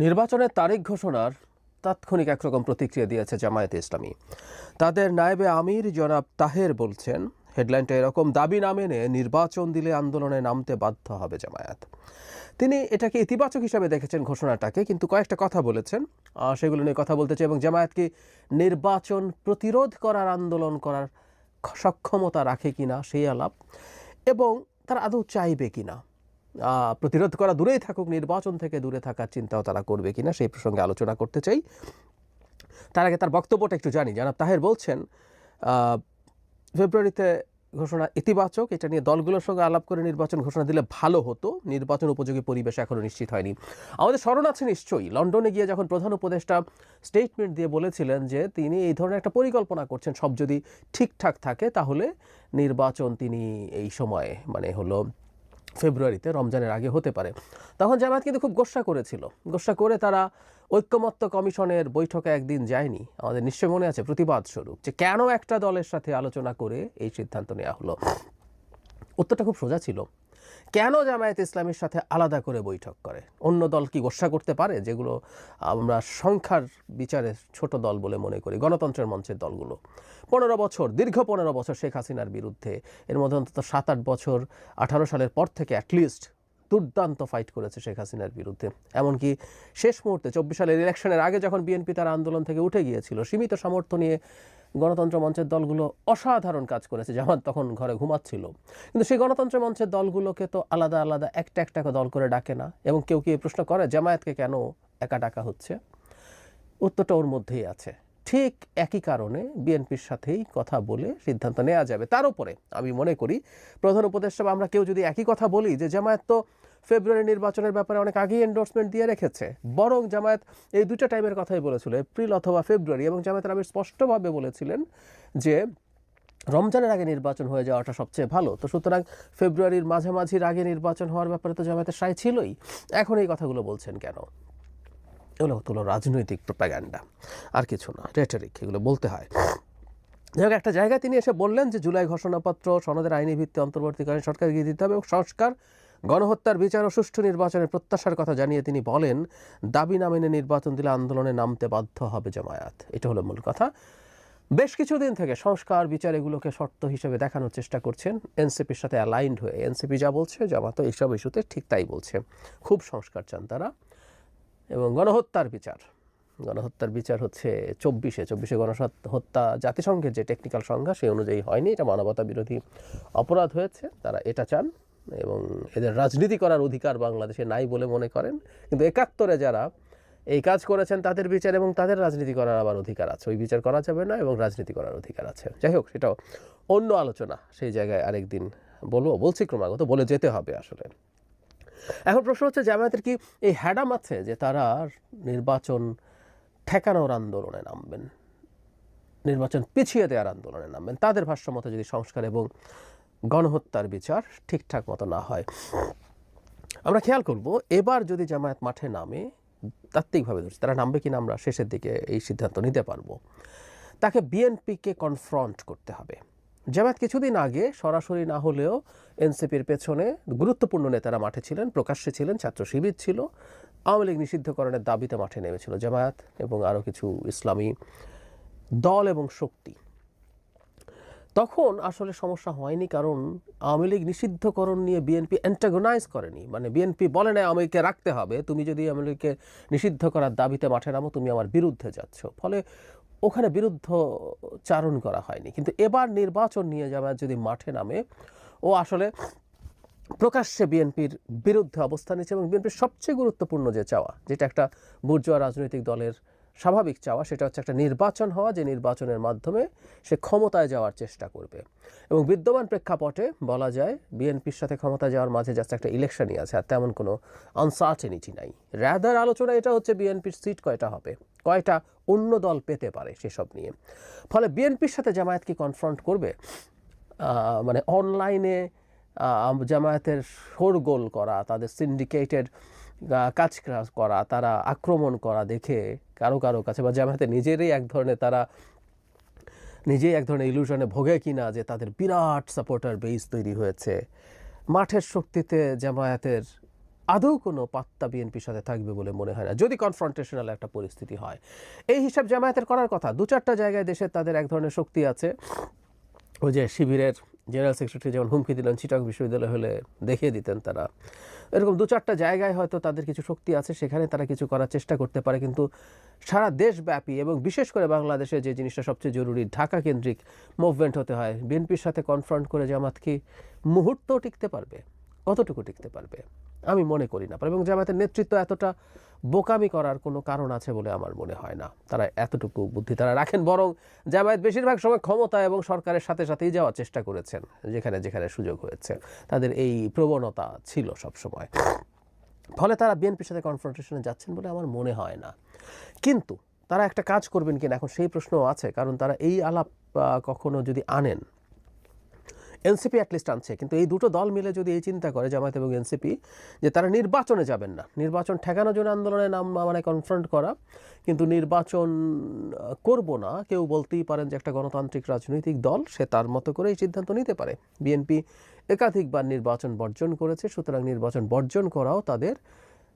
নির্বাচনের তারিখ ঘোষণার তাৎক্ষণিক একরকম প্রতিক্রিয়া দিয়েছে জামায়াতে ইসলামী। তাদের নায়েবে আমির জনাব তাহের বলছেন, হেডলাইনটা এরকম, দাবি না মেনে নির্বাচন দিলে আন্দোলনে নামতে বাধ্য হবে জামায়াত। তিনি এটাকে ইতিবাচক হিসাবে দেখেছেন ঘোষণাটাকে, কিন্তু কয়েকটা কথা বলেছেন, সেগুলো নিয়ে কথা বলতে চাই। এবং জামায়াতকে নির্বাচন প্রতিরোধ করার, আন্দোলন করার সক্ষমতা রাখে কিনা সেই আলাপ, এবং তারা আদৌ চাইবে কিনা, প্রতিরোধ করা দূরেই থাকুক, নির্বাচন থেকে দূরে থাকার চিন্তাও তারা করবে কিনা সেই প্রসঙ্গে আলোচনা করতে চাই। তার আগে তার বক্তব্যটা একটু জানি। জনাব তাহের বলছেন, ফেব্রুয়ারিতে ঘোষণা ইতিবাচক, এটা নিয়ে দলগুলোর সঙ্গে আলাপ করে নির্বাচন ঘোষণা দিলে ভালো হতো, নির্বাচন উপযোগী পরিবেশ এখনও নিশ্চিত হয়নি। আমাদের স্মরণ আছে নিশ্চয়ই, লন্ডনে গিয়ে যখন প্রধান উপদেষ্টা স্টেটমেন্ট দিয়ে বলেছিলেন যে তিনি এই ধরনের একটা পরিকল্পনা করছেন, সব যদি ঠিকঠাক থাকে তাহলে নির্বাচন তিনি এই সময়ে, মানে হলো ফেব্রুয়ারিতে, রমজানের আগে হতে পারে। তখন জামায়াত কিন্তু খুব গোস্বা করেছিল। গোস্বা করে তারা ঐক্যমত্য কমিশনের বৈঠকে একদিন যায়নি, আমাদের নিশ্চয় মনে আছে, প্রতিবাদ স্বরূপ, যে কেন একটা দলের সাথে আলোচনা করে এই সিদ্ধান্ত নেওয়া হলো। উত্তরটা খুব সোজা ছিল, কেন জামায়াত ইসলামীর সাথে আলাদা করে বৈঠক করে? অন্য দল কি গোস্বা করতে পারে, যেগুলো আমরা সংখ্যার বিচারে ছোট দল বলে মনে করি, গণতন্ত্রের মঞ্চের দলগুলো? 15 বছর, দীর্ঘ 15 বছর শেখ হাসিনার বিরুদ্ধে, এর মধ্যে অন্তত 7-8 বছর 18 সালের পর থেকে অ্যাটলিস্ট দুর্দান্ত ফাইট করেছে শেখ হাসিনার বিরুদ্ধে। এমনকি শেষ মুহূর্তে 24 সালের ইলেকশনের আগে যখন বিএনপি তার আন্দোলন থেকে উঠে গিয়েছিল, সীমিত সামর্থ্য নিয়ে গণতন্ত্র মঞ্চের দলগুলো অসাধারণ কাজ করেছে। জামাত তখন ঘরে ঘুমাচ্ছিল, কিন্তু সেই গণতন্ত্র মঞ্চের দলগুলোকে তো আলাদা আলাদা একটা একটা দল করে ডাকে না। এবং কেউ কি প্রশ্ন করে জামায়াতকে কেন একা ডাকা হচ্ছে? উত্তরটা ওর মধ্যেই আছে। ঠিক একই কারণে বিএনপির সাথেই কথা বলে সিদ্ধান্ত নেওয়া যাবে। তার উপরে আমি মনে করি প্রধান উপদেষ্টা বা আমরা কেউ যদি একই কথা বলি যে জামায়াত তো ফেব্রুয়ারি নির্বাচনের ব্যাপারে অনেক আগেই এন্ডোর্সমেন্ট দিয়ে রেখেছে, বরং জামায়াত এই দুটো টাইমের কথাই বলেছিল, এপ্রিল অথবা ফেব্রুয়ারি, এবং জামায়াতের আমির স্পষ্টভাবে বলেছিলেন যে রমজানের আগে নির্বাচন হয়ে যাওয়াটা সবচেয়ে ভালো। তো সুতরাং ফেব্রুয়ারির মাঝামাঝির আগে নির্বাচন হওয়ার ব্যাপারে তো জামায়াতের সায় ছিলই। এখন এই কথাগুলো বলছেন কেন? এগুলো হলো রাজনৈতিক প্রোপাগান্ডা, আর কিছু না, রেটরিক, এগুলো বলতে হয়। যাই হোক, একটা জায়গায় তিনি এসে বললেন যে জুলাই ঘোষণাপত্র সনদের আইনি ভিত্তি অন্তর্বর্তীকালীন সরকার এগিয়ে দিতে হবে, এবং সংস্কার, গণহত্যার বিচার ও সুষ্ঠু নির্বাচনের প্রত্যাশার কথা জানিয়ে তিনি বলেন, দাবি না মেনে নির্বাচন দিলে আন্দোলনে নামতে বাধ্য হবে জামায়াত। এটা হলো মূল কথা। বেশ কিছুদিন থেকে সংস্কার, বিচার এগুলোকে শর্ত হিসেবে দেখানোর চেষ্টা করছেন এনসিপির সাথে অ্যালাইন্ড হয়ে। এনসিপি যা বলছে জামাত এইসব ইস্যুতে ঠিক তাই বলছে, খুব সংস্কার চান তারা। এবং গণহত্যার বিচার হচ্ছে 24-এ গণহত্যা জাতিসংঘের যে টেকনিক্যাল সংজ্ঞা সেই অনুযায়ী হয়নি, এটা মানবতা বিরোধী অপরাধ হয়েছে, তারা এটা চান। এবং এদের রাজনীতি করার অধিকার বাংলাদেশে নাই বলে মনে করেন, কিন্তু 71-এ যারা এই কাজ করেছেন তাদের বিচার এবং তাদের রাজনীতি করার আবার অধিকার আছে, ওই বিচার করা যাবে না, এবং রাজনীতি করার অধিকার আছে। যাই হোক, সেটাও অন্য আলোচনা, সেই জায়গায় আরেকদিন বলছি, ক্রমাগত বলে যেতে হবে আসলে। এখন প্রশ্ন হচ্ছে, জামায়াতের কি এই হ্যাডাম আছে যে তারা নির্বাচন ঠেকানোর আন্দোলনে নামবেন, নির্বাচন পিছিয়ে দেওয়ার আন্দোলনে নামবেন, তাদের ভাষ্য মতো যদি সংস্কার এবং গণহত্যার বিচার ঠিকঠাক মতো না হয়? আমরা খেয়াল করব, এবার যদি জামায়াত মাঠে নামে, তাত্ত্বিকভাবে ধরছি, তারা নামবে কিনা আমরা শেষের দিকে এই সিদ্ধান্ত নিতে পারবো। তাকে বিএনপিকে কনফ্রন্ট করতে হবে। জামায়াত কিছুদিন আগে সরাসরি না হলেও এনসিপির পেছনে গুরুত্বপূর্ণ নেতারা মাঠে ছিলেন, প্রকাশ্যে ছিলেন, ছাত্র শিবির ছিল, আওয়ামী লীগ নিষিদ্ধকরণের দাবিতে মাঠে নেমেছিল জামায়াত এবং আরও কিছু ইসলামী দল এবং শক্তি। তখন আসলে সমস্যা হয়নি, কারণ আওয়ামী লীগ নিষিদ্ধকরণ নিয়ে বিএনপি অ্যান্টাগোনাইজ করেনি। মানে বিএনপি বলে না আওয়ামী লীগকে রাখতে হবে, তুমি যদি আওয়ামী লীগকে নিষিদ্ধ করার দাবিতে মাঠে নামো তুমি আমার বিরুদ্ধে যাচ্ছ, ফলে ওখানে বিরুদ্ধ চারণ করা হয়নি। কিন্তু এবার নির্বাচন নিয়ে জামায়াত যদি মাঠে নামে, ও আসলে প্রকাশ্যে বিএনপির বিরুদ্ধে অবস্থান নিচ্ছে, এবং বিএনপির সবচেয়ে গুরুত্বপূর্ণ যে চাওয়া, যেটা একটা বুর্জোয়া রাজনৈতিক দলের স্বাভাবিক চাওয়া, সেটা হচ্ছে একটা নির্বাচন হওয়া, যে নির্বাচনের মাধ্যমে সে ক্ষমতায় যাওয়ার চেষ্টা করবে। এবং বিদ্যমান প্রেক্ষাপটে বলা যায় বিএনপির সাথে ক্ষমতায় যাওয়ার মাঝে জাস্ট একটা ইলেকশনই আছে, আর তেমন কোনো আনসার্টেনিটি নাই। রাদার আলোচনা এটা হচ্ছে বিএনপির সিট কয়টা হবে, কয়টা অন্য দল পেতে পারে সেসব নিয়ে। ফলে বিএনপির সাথে জামায়াত কি কনফ্রন্ট করবে? মানে অনলাইনে জামায়াতের শোরগোল করা, তাদের সিন্ডিকেটেড কাজ করা, তারা আক্রমণ করা দেখে কারো কাছে, বা জামায়াতের নিজেরই এক ধরনের, তারা নিজেই এক ধরনের ইলুশনে ভোগে কিনা যে তাদের বিরাট সাপোর্টার বেস তৈরি হয়েছে, মাঠের শক্তিতে জামায়াতের আদৌ কোনো পাত্তা বিএনপির সাথে থাকবে বলে মনে হয় না, যদি কনফ্রন্টেশনাল একটা পরিস্থিতি হয়। এই হিসাব জামায়াতের করার কথা। 2-4টা জায়গায় দেশে তাদের এক ধরনের শক্তি আছে। ওই যে শিবিরের জেনারেল সেক্রেটারি যেমন হুমকি দিলেন চিটাগং বিশ্ববিদ্যালয় হলে দেখিয়ে দিতেন তারা, এরকম 2-4টা জায়গায় হয়তো তাদের কিছু শক্তি আছে, সেখানে তারা কিছু করার চেষ্টা করতে পারে। কিন্তু সারা দেশব্যাপী এবং বিশেষ করে বাংলাদেশে যে জিনিসটা সবচেয়ে জরুরি, ঢাকা কেন্দ্রিক মুভমেন্ট হতে হয়, বিএনপির সাথে কনফ্রন্ট করে জামাত কি মুহূর্তও টিকতে পারবে? কতটুকু টিকতে পারবে? আমি মনে করি না। এবং জামায়াতের নেতৃত্ব এতটা বোকামি করার কোনো কারণ আছে বলে আমার মনে হয় না। তারা এতটুকু বুদ্ধি তারা রাখেন। বরং জামায়াত বেশিরভাগ সময় ক্ষমতা এবং সরকারের সাথে সাথেই যাওয়ার চেষ্টা করেছেন, যেখানে যেখানে সুযোগ হয়েছে। তাদের এই প্রবণতা ছিল সবসময়। ফলে তারা বিএনপির সাথে কনফ্রন্টেশনে যাচ্ছেন বলে আমার মনে হয় না। কিন্তু তারা একটা কাজ করবেন কিনা এখন সেই প্রশ্নও আছে। কারণ তারা এই আলাপ কখনো যদি আনেন, এনসিপি অ্যাটলিস্ট আনছে, কিন্তু এই দুটো দল মিলে যদি এই চিন্তা করে জামায়াত এবং এনসিপি যে তারা নির্বাচনে যাবেন না, নির্বাচন ঠেকানোর জন্য আন্দোলনের নাম মানে কনফ্রন্ট করা, কিন্তু নির্বাচন করব না, কেউ বলতেই পারেন যে একটা গণতান্ত্রিক রাজনৈতিক দল, সে তার মতো করে এই সিদ্ধান্ত নিতে পারে। বিএনপি একাধিকবার নির্বাচন বর্জন করেছে, সুতরাং নির্বাচন বর্জন করাও তাদের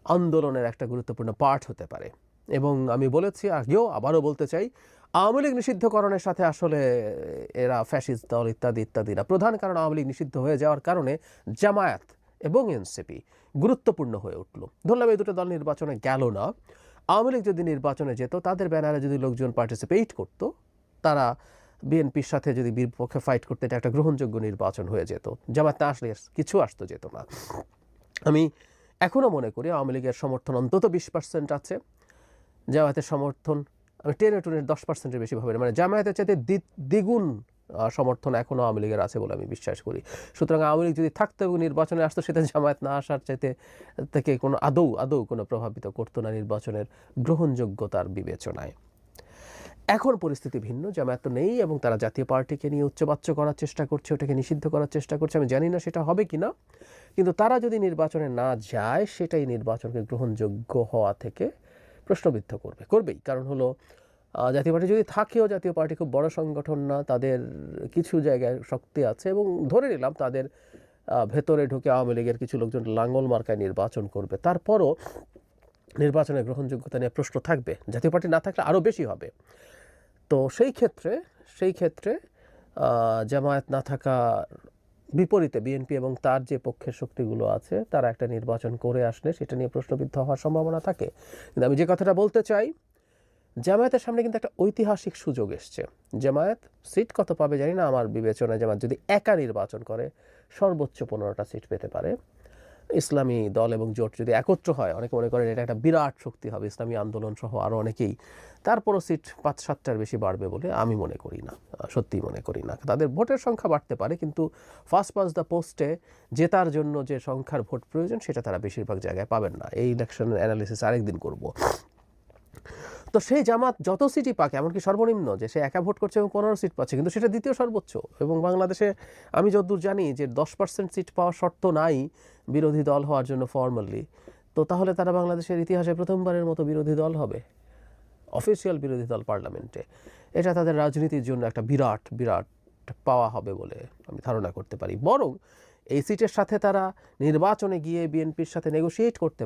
আন্দোলনের একটা গুরুত্বপূর্ণ পার্ট হতে পারে। এবং আমি বলেছি আগেও, আবারও বলতে চাই, আওয়ামী লীগ নিষিদ্ধকরণের সাথে আসলে এরা ফ্যাসিস্ট দল ইত্যাদি ইত্যাদি না। প্রধান কারণ আওয়ামী লীগ নিষিদ্ধ হয়ে যাওয়ার কারণে জামায়াত এবং এনসিপি গুরুত্বপূর্ণ হয়ে উঠল। ধরলাম এই দুটো দল নির্বাচনে গেল না, আওয়ামী লীগ যদি নির্বাচনে যেত, তাদের ব্যানারে যদি লোকজন পার্টিসিপেট করতো, তারা বিএনপির সাথে যদি বিপক্ষে ফাইট করতে, এটা একটা গ্রহণযোগ্য নির্বাচন হয়ে যেত। জামায়াত না আসলে কিছু আসতো যেত না। আমি এখনও মনে করি আওয়ামী লীগের সমর্থন অন্তত 20% আছে, জামায়াতের সমর্থন আমি 10% বেশি ভাবে না, মানে জামায়াতের চাইতে দ্বিগুণ সমর্থন এখনও আওয়ামী লীগের আছে বলে আমি বিশ্বাস করি। সুতরাং আওয়ামী লীগ যদি থাকতো এবং নির্বাচনে আসতো, সেটা জামায়াত না আসার চাইতে থেকে কোনো আদৌ কোনো প্রভাবিত করতো না নির্বাচনের গ্রহণযোগ্যতার বিবেচনায়। এখন পরিস্থিতি ভিন্ন, জামায়াত তো নেই এবং তারা জাতীয় পার্টিকে নিয়ে উচ্চবাচ্য করার চেষ্টা করছে, ওটাকে নিষিদ্ধ করার চেষ্টা করছে। আমি জানি না সেটা হবে কিনা, কিন্তু তারা যদি নির্বাচনে না যায়, সেটাই নির্বাচনকে গ্রহণযোগ্য হওয়া থেকে প্রশ্নবিদ্ধ করবেই। কারণ হলো জাতীয় পার্টি যদি থাকেও, জাতীয় পার্টি খুব বড় সংগঠন না, তাদের কিছু জায়গায় শক্তি আছে এবং ধরে নিলাম তাদের ভেতরে ঢুকে আওয়ামী লীগের কিছু লোকজন লাঙ্গল মার্কায় নির্বাচন করবে, তারপরও নির্বাচনের গ্রহণযোগ্যতা নিয়ে প্রশ্ন থাকবে। জাতীয় পার্টি না থাকলে আরও বেশি হবে। তো সেই ক্ষেত্রে জামায়াত না থাকা বিপরীতে বিএনপি এবং তার যে পক্ষের শক্তিগুলো আছে, তারা একটা নির্বাচন করে আসলে সেটা নিয়ে প্রশ্নবিদ্ধ হওয়ার সম্ভাবনা থাকে। কিন্তু আমি যে কথাটা বলতে চাই, জামায়াতের সামনে কিন্তু একটা ঐতিহাসিক সুযোগ এসছে। জামায়াত সিট কত পাবে জানি না, আমার বিবেচনায় জামায়াত যদি একা নির্বাচন করে সর্বোচ্চ 15টা সিট পেতে পারে। ইসলামী দল এবং জোট যদি একত্র হয়, অনেকে মনে করেন এটা একটা বিরাট শক্তি হবে, ইসলামী আন্দোলন সহ আরও অনেকেই, তারপরও সিট 5-7টার বেশি বাড়বে বলে আমি মনে করি না, সত্যিই মনে করি না। তাদের ভোটের সংখ্যা বাড়তে পারে, কিন্তু ফার্স্ট পাস দ্য পোস্টে জেতার জন্য যে সংখ্যার ভোট প্রয়োজন, সেটা তারা বেশিরভাগ জায়গায় পাবেন না। এই ইলেকশন অ্যানালিসিস আরেকদিন করব। তো সেই জামাত যত সিটই পাক, এমনকি সর্বনিম্ন যে সে একা ভোট করছে এবং 15 সিট পাচ্ছে, কিন্তু সেটা দ্বিতীয় সর্বোচ্চ। এবং বাংলাদেশে আমি যতদূর জানি যে 10% সিট পাওয়ার শর্ত নাই বিরোধী দল হওয়ার জন্য ফর্মালি। তো তাহলে তারা বাংলাদেশের ইতিহাসে প্রথমবারের মতো বিরোধী দল হবে, অফিসিয়াল বিরোধী দল পার্লামেন্টে। এটা তাদের রাজনীতির জন্য একটা বিরাট পাওয়া হবে বলে আমি ধারণা করতে পারি। বরং এই সিটের সাথে তারা নির্বাচনে গিয়ে বিএনপির সাথে নেগোশিয়েট করতে